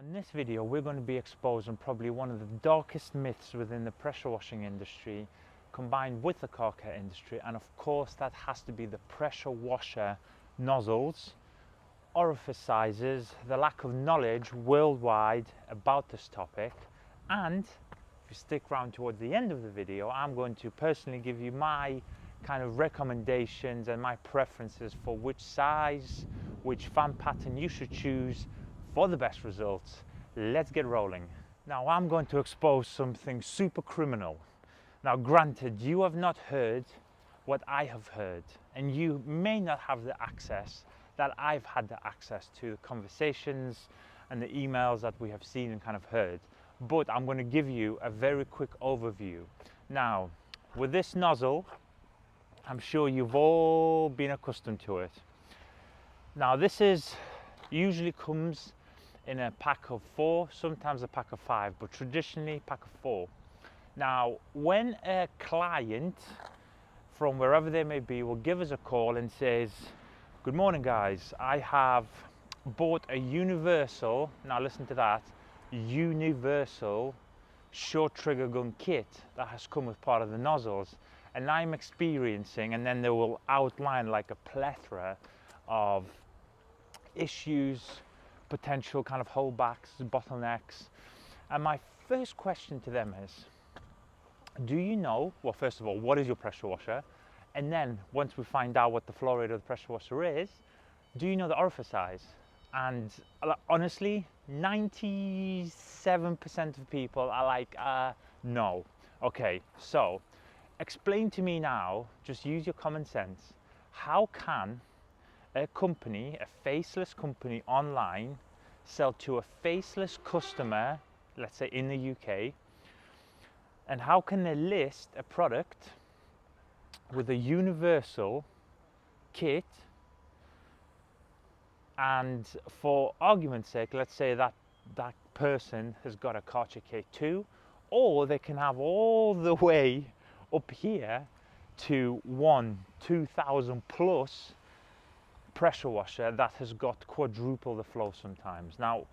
In this video we're going to be exposing probably one of the darkest myths within the pressure washing industry combined with the car care industry, and of course that has to be the pressure washer nozzles, orifice sizes, the lack of knowledge worldwide about this topic. And if you stick around towards the end of the video, I'm going to personally give you my kind of recommendations and my preferences for which size, which fan pattern you should choose for the best results. Let's get rolling. Now I'm going to expose something super criminal. Now granted, you have not heard what I have heard, and you may not have the access that I've had the access to, the conversations and the emails that we have seen and kind of heard, but I'm going to give you a very quick overview. Now with this nozzle, I'm sure you've all been accustomed to it. Now this is usually comes in a pack of 4, sometimes a pack of 5, but traditionally pack of 4. Now when a client from wherever they may be will give us a call and says, good morning guys, I have bought a universal, now listen to that, universal short trigger gun kit that has come with part of the nozzles, and I'm experiencing, and then they will outline like a plethora of issues, potential kind of holdbacks, bottlenecks. And my first question to them is, do you know, well, first of all, what is your pressure washer? And then once we find out what the flow rate of the pressure washer is, do you know the orifice size? And honestly, 97% of people are like, no. Okay, so explain to me now, just use your common sense, how can a company, a faceless company online, sell to a faceless customer, let's say in the UK, and how can they list a product with a universal kit, and for argument's sake, let's say that that person has got a KobraJet K2, or they can have all the way up here to 2,000 plus pressure washer that has got quadruple the flow sometimes. Now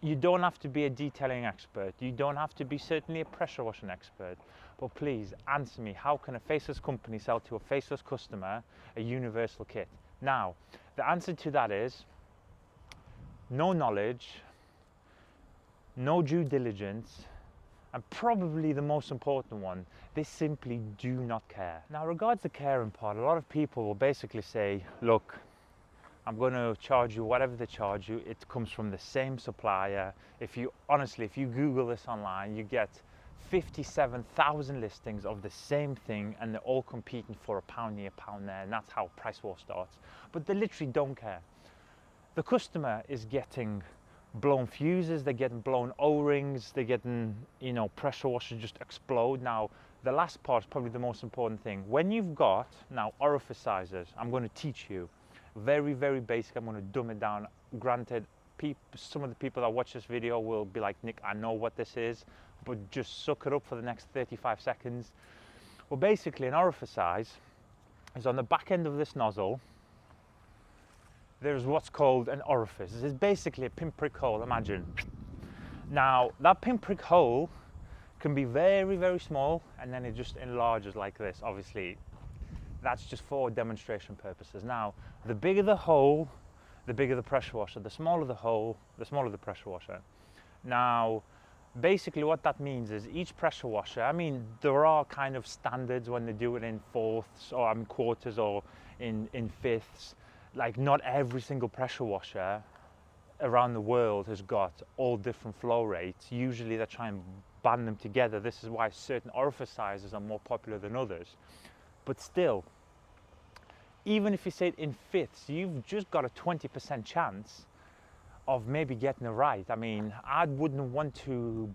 you don't have to be a detailing expert, you don't have to be certainly a pressure washing expert, but please answer me, how can a faceless company sell to a faceless customer a universal kit? Now the answer to that is no knowledge, no due diligence, and probably the most important one, they simply do not care. Now regards the caring part, a lot of people will basically say, look, I'm going to charge you whatever they charge you, it comes from the same supplier. If you honestly, if you Google this online, you get 57,000 listings of the same thing, and they're all competing for a pound here, pound there, and that's how price war starts. But they literally don't care. The customer is getting blown fuses, they're getting blown O-rings, they're getting, you know, pressure washers just explode. Now the last part is probably the most important thing. When you've got now orifice sizes, I'm going to teach you very, very basic. I'm going to dumb it down. Granted, some of the people that watch this video will be like, Nick, I know what this is, but just suck it up for the next 35 seconds. Well, basically an orifice size is on the back end of this nozzle. There's what's called an orifice. It's basically a pinprick hole, imagine. Now that pinprick hole can be very, very small, and then it just enlarges like this. Obviously that's just for demonstration purposes. Now the bigger the hole, the bigger the pressure washer. The smaller the hole, the smaller the pressure washer. Now basically what that means is each pressure washer, I mean there are kind of standards when they do it in fourths, or quarters, or in fifths. Like not every single pressure washer around the world has got all different flow rates. Usually they try and band them together. This is why certain orifice sizes are more popular than others. But still, even if you say it in fifths, you've just got a 20% chance of maybe getting it right. I mean, I wouldn't want to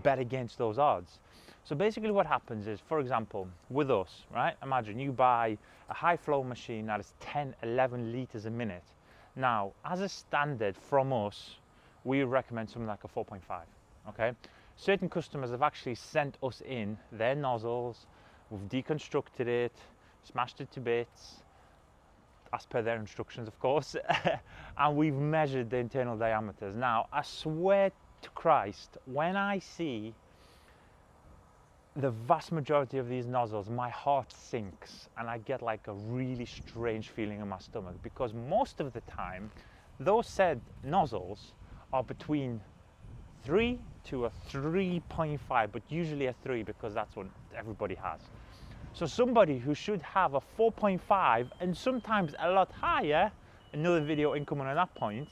bet against those odds. So basically what happens is, for example, with us, right? Imagine you buy a high flow machine that is 10, 11 liters a minute. Now, as a standard from us, we recommend something like a 4.5, okay? Certain customers have actually sent us in their nozzles, we've deconstructed it, smashed it to bits, as per their instructions, of course, and we've measured the internal diameters. Now, I swear to Christ, when I see the vast majority of these nozzles, my heart sinks and I get like a really strange feeling in my stomach, because most of the time those said nozzles are between 3 to a 3.5, but usually a 3 because that's what everybody has. So somebody who should have a 4.5 and sometimes a lot higher, another video incoming on that point,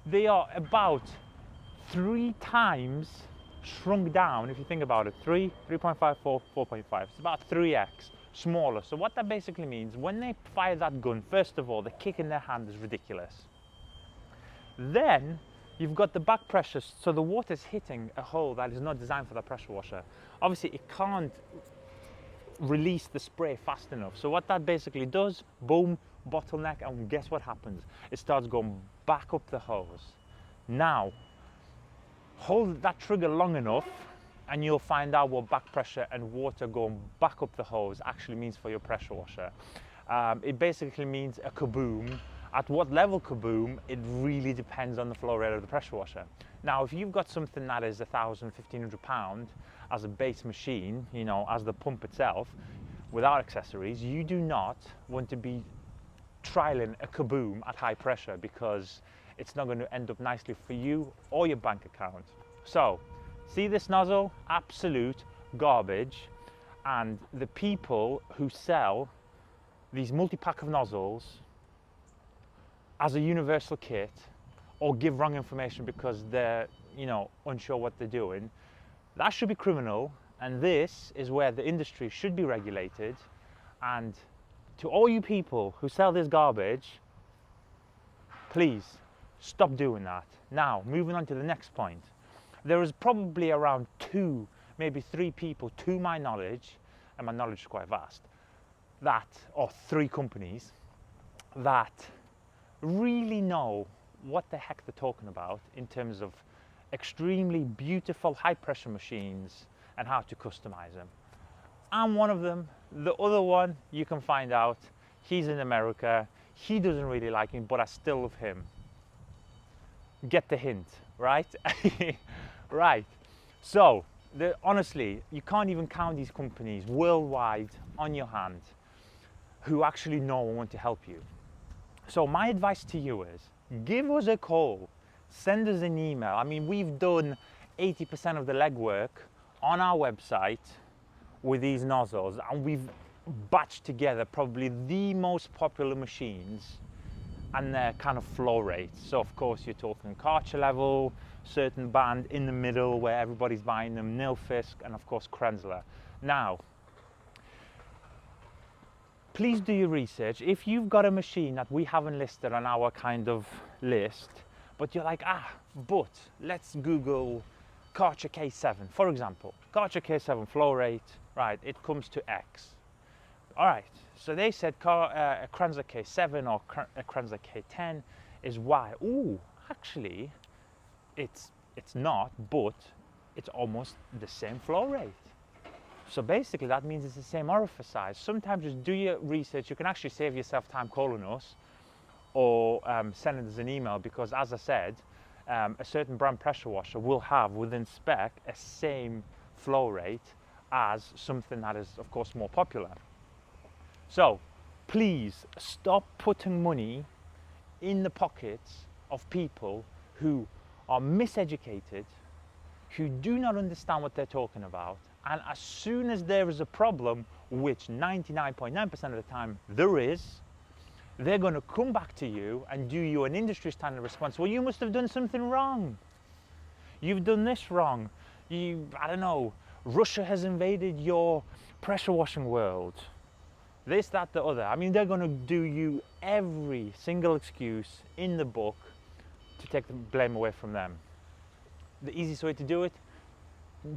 they are about 3 times shrunk down. If you think about it, 3, 3.5, 4, 4.5, it's about 3x smaller. So what that basically means, when they fire that gun, first of all, the kick in their hand is ridiculous. Then you've got the back pressure, so the water's hitting a hole that is not designed for the pressure washer. Obviously it can't release the spray fast enough, so what that basically does, boom, bottleneck, and guess what happens? It starts going back up the hose. Now hold that trigger long enough and you'll find out what back pressure and water going back up the hose actually means for your pressure washer. It basically means a kaboom. At what level kaboom, it really depends on the flow rate of the pressure washer. Now, if you've got something that is 1,000, 1,500 pound as a base machine, you know, as the pump itself, without accessories, you do not want to be trialing a kaboom at high pressure, because it's not going to end up nicely for you or your bank account. So, see this nozzle? Absolute garbage. And the people who sell these multi-pack of nozzles as a universal kit, or give wrong information because they're, you know, unsure what they're doing, that should be criminal, and this is where the industry should be regulated. And to all you people who sell this garbage, please stop doing that. Now, moving on to the next point. There is probably around 2, maybe 3 people, to my knowledge, and my knowledge is quite vast, or 3 companies that really know what the heck they're talking about in terms of extremely beautiful high pressure machines and how to customize them. I'm one of them. The other one, you can find out, he's in America, he doesn't really like me, but I still love him. Get the hint, right? Right. So honestly, you can't even count these companies worldwide on your hand who actually know and want to help you. So my advice to you is, give us a call, send us an email. I mean, we've done 80% of the legwork on our website with these nozzles, and we've batched together probably the most popular machines and their kind of flow rates. So of course you're talking Karcher level, certain band in the middle where everybody's buying them, Nilfisk, and of course Krenzler. Now, please do your research. If you've got a machine that we haven't listed on our kind of list, but you're like, but let's Google Karcher K7, for example. Karcher K7 flow rate, right, it comes to X. All right, so they said a Krenzler K7 or a Krenzler K10 is Y. Ooh, actually, it's not, but it's almost the same flow rate. So basically that means it's the same orifice size. Sometimes just do your research. You can actually save yourself time calling us or sending us an email, because as I said, a certain brand pressure washer will have within spec a same flow rate as something that is of course more popular. So please stop putting money in the pockets of people who are miseducated, who do not understand what they're talking about, and as soon as there is a problem, which 99.9% of the time there is, they're going to come back to you and do you an industry standard response. Well, you must have done something wrong. You've done this wrong. I don't know, Russia has invaded your pressure washing world. This, that, the other. I mean, they're going to do you every single excuse in the book to take the blame away from them. The easiest way to do it,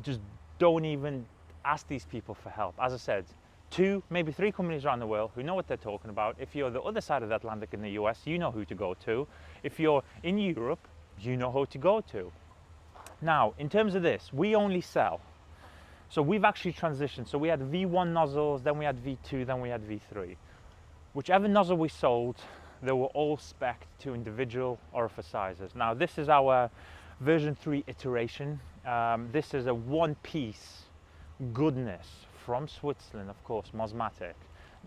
just don't even ask these people for help. As I said, 2, maybe 3 companies around the world who know what they're talking about. If you're the other side of the Atlantic in the US, you know who to go to. If you're in Europe, you know who to go to. Now, in terms of this, we only sell. So we've actually transitioned. So we had V1 nozzles, then we had V2, then we had V3. whichever nozzle we sold, they were all spec'd to individual orifice sizes. Now this is our version 3 iteration. This is a one-piece goodness from Switzerland, of course, Mosmatic.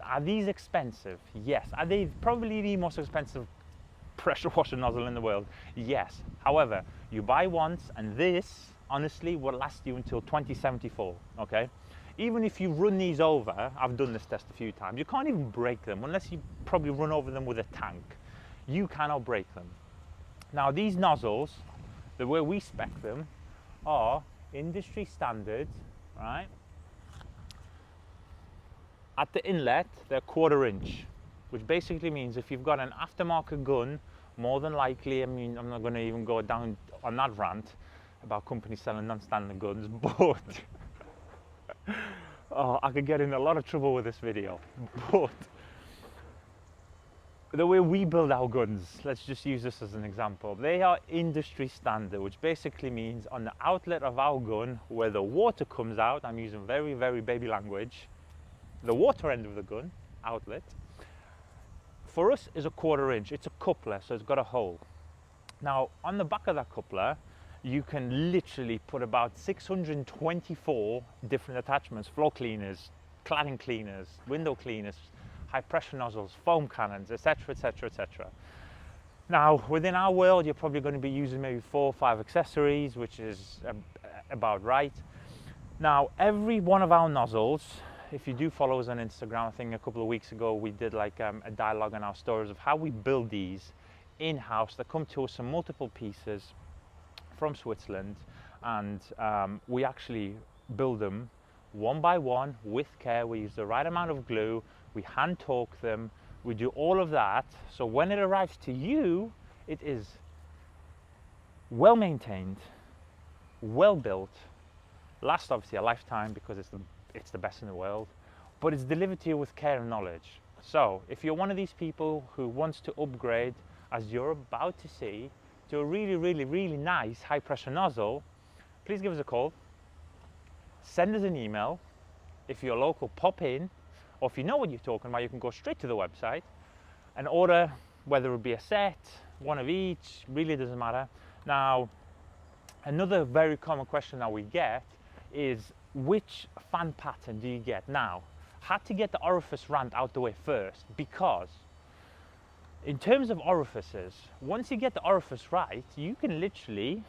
Are these expensive? Yes. Are they probably the most expensive pressure washer nozzle in the world? Yes. However, you buy once, and this honestly will last you until 2074. Okay, even if you run these over, I've done this test a few times, you can't even break them unless you probably run over them with a tank. You cannot break them. Now these nozzles, the way we spec them, are industry standard, right? At the inlet, they're 1/4 inch, which basically means if you've got an aftermarket gun, more than likely, I mean, I'm not going to even go down on that rant about companies selling non-standard guns, but oh, I could get in a lot of trouble with this video. But the way we build our guns, let's just use this as an example, they are industry standard, which basically means on the outlet of our gun, where the water comes out, I'm using very, very baby language, the water end of the gun, outlet, for us is a 1/4 inch. It's a coupler, so it's got a hole. Now, on the back of that coupler, you can literally put about 624 different attachments: floor cleaners, cladding cleaners, window cleaners, high pressure nozzles, foam cannons, etc, etc, etc. Now, within our world, you're probably going to be using maybe 4 or 5 accessories, which is about right. Now, every one of our nozzles, if you do follow us on Instagram, I think a couple of weeks ago we did like a dialogue on our stories of how we build these in-house. They come to us in multiple pieces from Switzerland, and we actually build them one by one with care. We use the right amount of glue, we hand torque them, we do all of that, so when it arrives to you, it is well maintained, well built, lasts obviously a lifetime because it's the best in the world, but it's delivered to you with care and knowledge. So if you're one of these people who wants to upgrade, as you're about to see, to a really, really, really nice high pressure nozzle, please give us a call, send us an email. If you're local, pop in, or if you know what you're talking about, you can go straight to the website and order, whether it be a set, one of each, really doesn't matter. Now, another very common question that we get is, which fan pattern do you get? Now, had to get the orifice rant out the way first, because in terms of orifices, once you get the orifice right, you can literally,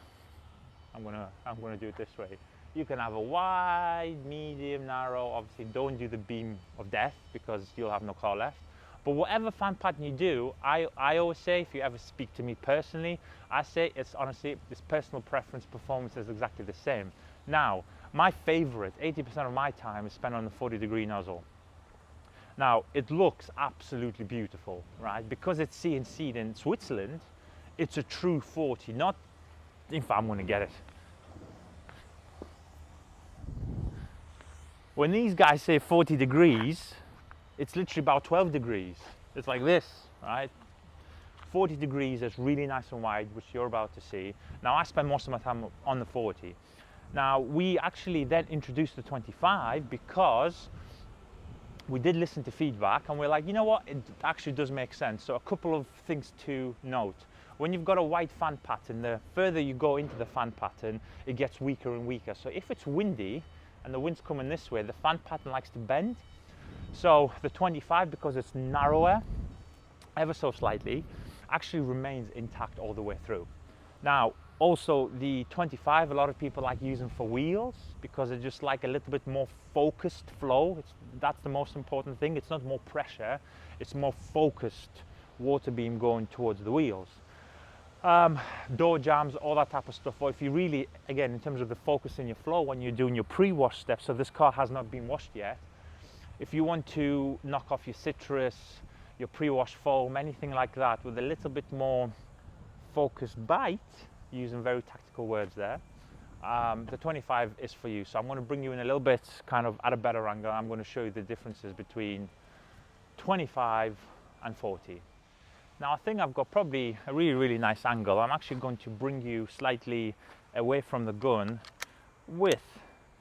I'm gonna do it this way. You can have a wide, medium, narrow. Obviously, don't do the beam of death because you'll have no car left. But whatever fan pattern you do, I always say, if you ever speak to me personally, I say it's honestly, this personal preference, performance is exactly the same. Now, my favorite, 80% of my time is spent on the 40-degree nozzle. Now, it looks absolutely beautiful, right? Because it's CNC'd in Switzerland, it's a true 40, not, in fact, I'm gonna get it. When these guys say 40 degrees, it's literally about 12 degrees. It's like this, right? 40 degrees is really nice and wide, which you're about to see. Now, I spend most of my time on the 40. Now, we actually then introduced the 25 because we did listen to feedback, and we're like, you know what, it actually does make sense. So a couple of things to note. When you've got a wide fan pattern, the further you go into the fan pattern, it gets weaker and weaker. So if it's windy and the wind's coming this way, the fan pattern likes to bend. So the 25, because it's narrower, ever so slightly, actually remains intact all the way through. Now, also the 25, a lot of people like using for wheels because it's just like a little bit more focused flow. That's the most important thing. It's not more pressure, it's more focused water beam going towards the wheels. Door jams, all that type of stuff. Or if you really, again, in terms of the focus in your flow, when you're doing your pre-wash steps, so this car has not been washed yet, if you want to knock off your citrus, your pre-wash foam, anything like that, with a little bit more focused bite, using very tactical words there, the 25 is for you. So I'm going to bring you in a little bit kind of at a better angle. I'm going to show you the differences between 25 and 40. Now, I think I've got probably a really, really nice angle. I'm actually going to bring you slightly away from the gun with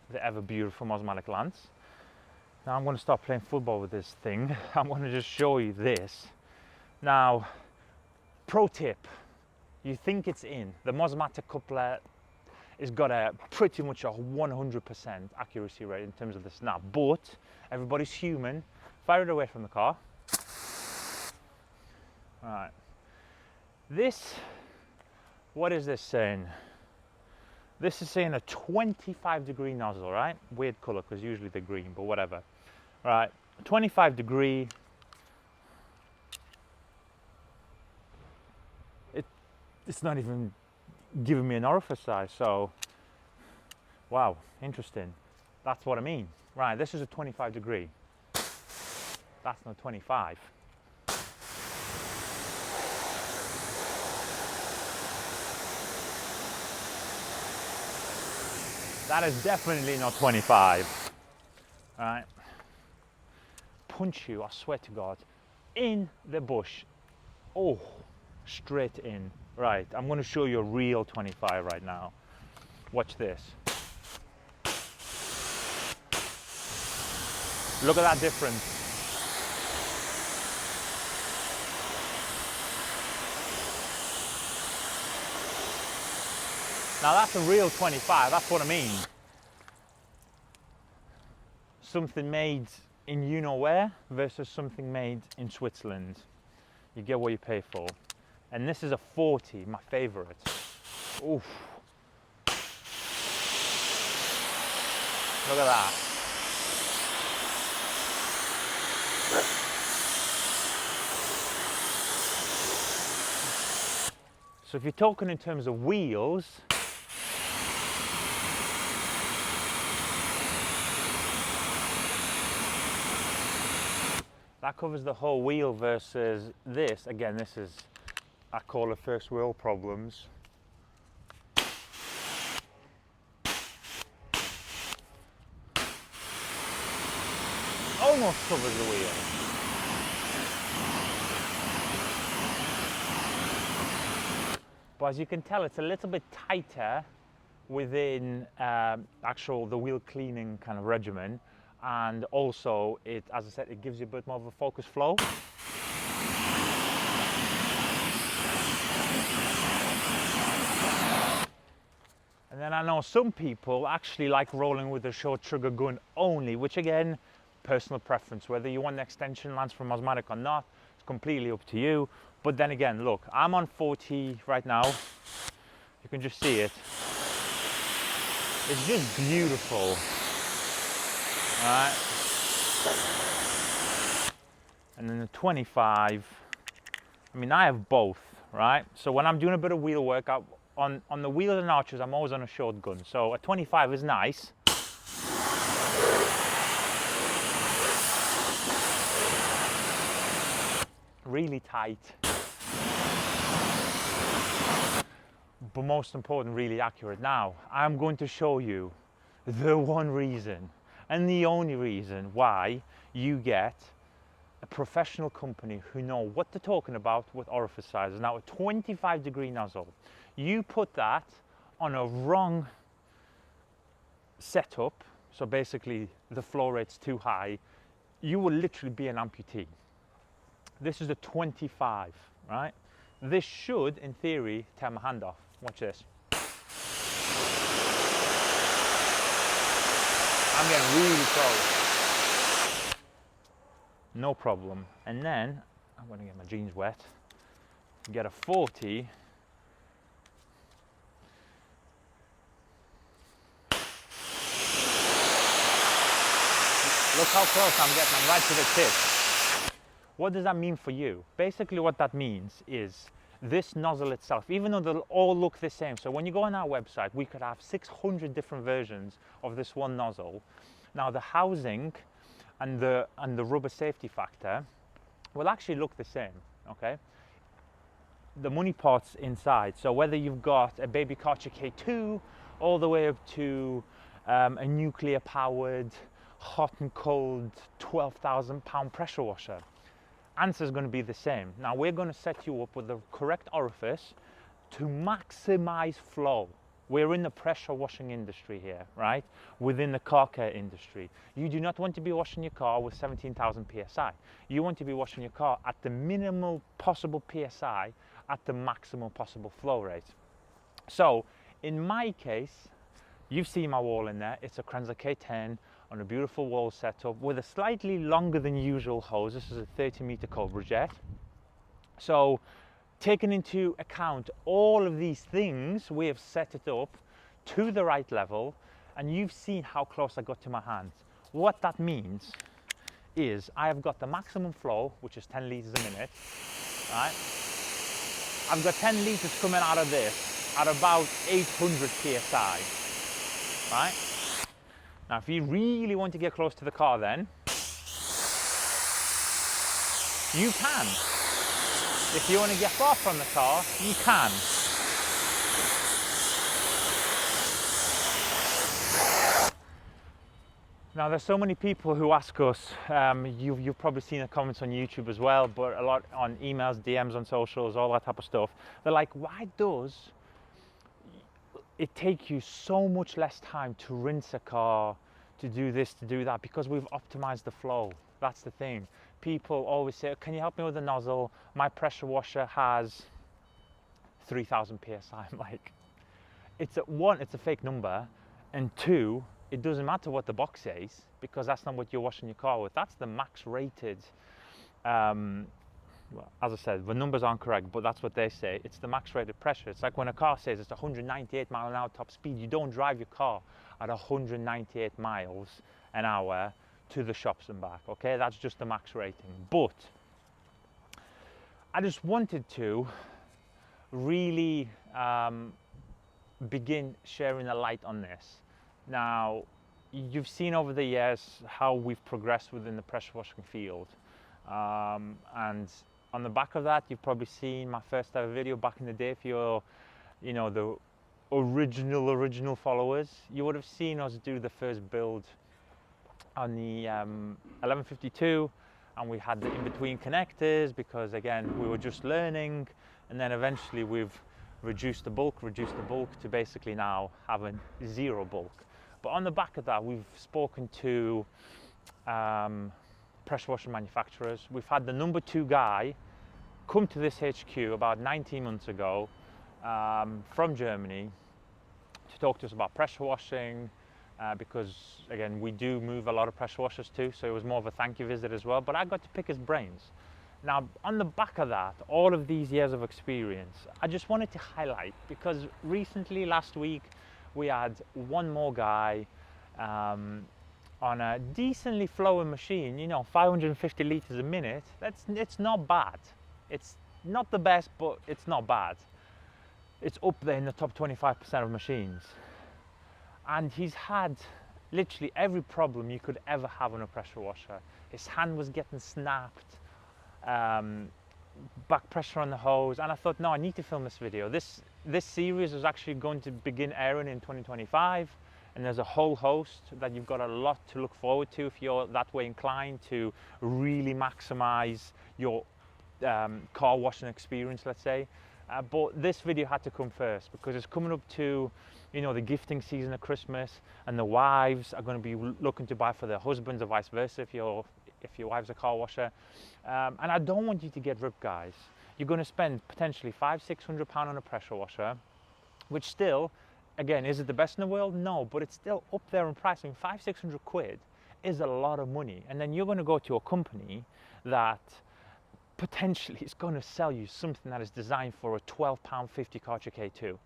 the ever beautiful Mosmatic lance. Now I'm going to stop playing football with this thing. I'm going to just show you this. Now, pro tip, you think it's in. The Mosmatic coupler has got a pretty much a 100% accuracy rate in terms of the snap, but everybody's human. Fire it away from the car. All right. This, what is this saying? This is saying a 25-degree nozzle, right? Weird color because usually they're green, but whatever. Right, 25-degree. It's not even giving me an orifice size, so wow, interesting. That's what I mean. Right, this is a 25-degree. That's not 25. That is definitely not 25. All right. Punch you, I swear to God, in the bush. Oh, straight in. Right, I'm going to show you a real 25 right now. Watch this. Look at that difference. Now that's a real 25, that's what I mean. Something made in you know where versus something made in Switzerland. You get what you pay for. And this is a 40, my favorite. Oof. Look at that. So if you're talking in terms of wheels, that covers the whole wheel versus this. Again, this is, I call it first world problems. Almost covers the wheel. But as you can tell, it's a little bit tighter within the wheel cleaning kind of regimen. And also, as I said, it gives you a bit more of a focus flow. And then I know some people actually like rolling with the short trigger gun only, which again, personal preference. Whether you want the extension lance from Mosmatic or not, it's completely up to you. But then again, look, I'm on 40 right now. You can just see it. It's just beautiful. Alright, and then the 25, I mean, I have both, right? So when I'm doing a bit of wheel work, on the wheels and arches, I'm always on a short gun. So a 25 is nice. Really tight. But most important, really accurate. Now, I'm going to show you the one reason and the only reason why you get a professional company who know what they're talking about with orifice sizes. Now, a 25-degree nozzle, you put that on a wrong setup, so basically the flow rate's too high, you will literally be an amputee. This is a 25, right? This should, in theory, tear my hand off. Watch this. I'm getting really close. No problem. And then, I'm gonna get my jeans wet. Get a 40. Look how close I'm getting, I'm right to the tip. What does that mean for you? Basically what that means is this nozzle itself, even though they'll all look the same. So when you go on our website, we could have 600 different versions of this one nozzle. Now the housing and the rubber safety factor will actually look the same, okay? The money part's inside. So whether you've got a baby Karcher K2 all the way up to a nuclear powered, hot and cold 12,000 pound pressure washer, answer is going to be the same. Now we're going to set you up with the correct orifice to maximize flow, We're in the pressure washing industry here, right? Within the car care industry. You do not want to be washing your car with 17,000 PSI. You want to be washing your car at the minimal possible PSI at the maximum possible flow rate. So in my case, you've seen my wall in there. It's a Krenzer K10 on a beautiful wall setup with a slightly longer than usual hose. This is a 30-meter KobraJet. So taking into account all of these things, we have set it up to the right level, and you've seen how close I got to my hands. What that means is I have got the maximum flow, which is 10 litres a minute, right? I've got 10 litres coming out of this at about 800 PSI, right? Now, if you really want to get close to the car then, you can. If you want to get far from the car, you can. Now, there's so many people who ask us, you've probably seen the comments on YouTube as well, but a lot on emails, DMs on socials, all that type of stuff. They're like, why does it take you so much less time to rinse a car, to do this, to do that? Because we've optimized the flow. That's the thing. People always say, can you help me with the nozzle? My pressure washer has 3,000 PSI. I'm like, it's a fake number, and two, it doesn't matter what the box says, because that's not what you're washing your car with. That's the max rated, well, as I said, the numbers aren't correct, but that's what they say. It's the max rated pressure. It's like when a car says it's 198 mile an hour top speed, you don't drive your car at 198 miles an hour to the shops and back, okay? That's just the max rating. But I just wanted to really begin sharing a light on this. Now, you've seen over the years how we've progressed within the pressure washing field. And on the back of that, you've probably seen my first ever video back in the day. If you're, you know, the original followers, you would have seen us do the first build on the 1152, and we had the in-between connectors because, again, we were just learning, and then eventually we've reduced the bulk to basically now having zero bulk. But on the back of that, we've spoken to pressure washer manufacturers. We've had the number 2 guy come to this HQ about 19 months ago from Germany to talk to us about pressure washing, because again, we do move a lot of pressure washers too, so it was more of a thank you visit as well, but I got to pick his brains. Now, on the back of that, all of these years of experience, I just wanted to highlight, because recently, last week, we had one more guy on a decently flowing machine, you know, 550 litres a minute. It's not bad. It's not the best, but it's not bad. It's up there in the top 25% of machines. And he's had literally every problem you could ever have on a pressure washer. His hand was getting snapped, back pressure on the hose, and I thought, no, I need to film this video. This series is actually going to begin airing in 2025, and there's a whole host that you've got a lot to look forward to if you're that way inclined to really maximize your car washing experience, let's say. But this video had to come first because it's coming up to, you know, the gifting season of Christmas, and the wives are going to be looking to buy for their husbands, or vice versa if your wife's a car washer. And I don't want you to get ripped, guys. You're going to spend potentially £500–600 on a pressure washer, which still, again, is it the best in the world? No, but it's still up there in price. I mean, £500–600 quid is a lot of money. And then you're going to go to a company that potentially is going to sell you something that is designed for a £12.50 KobraJet K2.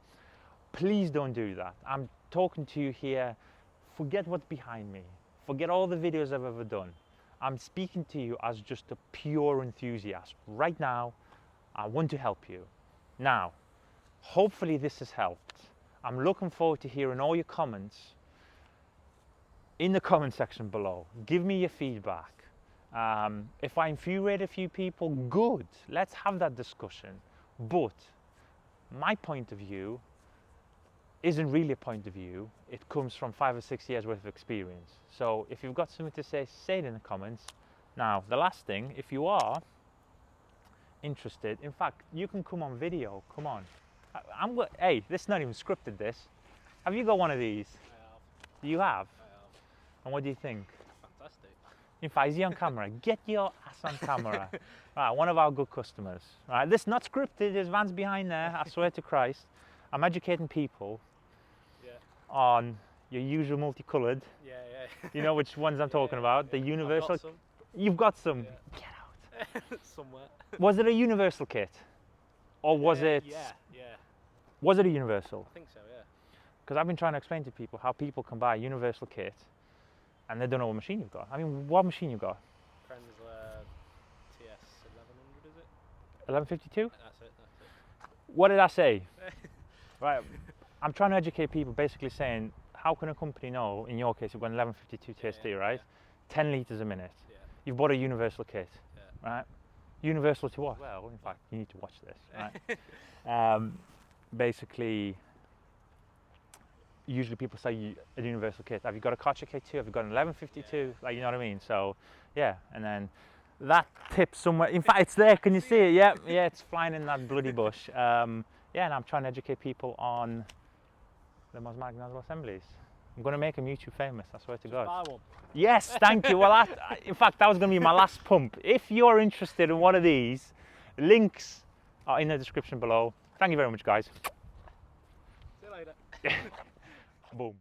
Please don't do that. I'm talking to you here. Forget what's behind me. Forget all the videos I've ever done. I'm speaking to you as just a pure enthusiast. Right now, I want to help you. Now, hopefully this has helped. I'm looking forward to hearing all your comments in the comment section below. Give me your feedback. If I infuriate a few people, good. Let's have that discussion. But my point of view isn't really a point of view. It comes from 5 or 6 years worth of experience. So if you've got something to say it in the comments. Now, the last thing, if you are interested, in fact, you can come on video. Come on. Hey, this is not even scripted, this. Have you got one of these? I have. You have? I have. And what do you think? Fantastic. In fact, is he on camera? Get your ass on camera. Right, one of our good customers. Right, this is not scripted, there's vans behind there, I swear to Christ. I'm educating people on your usual multicoloured. Yeah. You know which ones I'm talking about? The universal. I've got some. You've got some. Yeah. Get out. Somewhere. Was it a universal kit? Or was it? Yeah. Was it a universal? I think so, yeah. Because I've been trying to explain to people how people can buy a universal kit and they don't know what machine you've got. I mean, what machine you've got? Chrysler TS 1100, is it? 1152? That's it. What did I say? Right, I'm trying to educate people, basically saying, how can a company know, in your case, you've got an 1152 TST, right? 10 litres a minute. Yeah. You've bought a universal kit, Yeah. right? Universal to what? Well, in fact, you need to watch this, right? Basically, usually people say a universal kit. Have you got a KobraJet K2? Have you got an 1152? Yeah. Like, you know what I mean? So, yeah, and then that tip somewhere. In fact, it's there. Can you see it? Yeah, it's flying in that bloody bush. Yeah, and I'm trying to educate people on the Mosmatic nozzle assemblies. I'm going to make them YouTube famous, I swear to God. Buy one. Yes, thank you. Well, in fact, that was going to be my last pump. If you're interested in one of these, links are in the description below. Thank you very much, guys. See you later. Boom.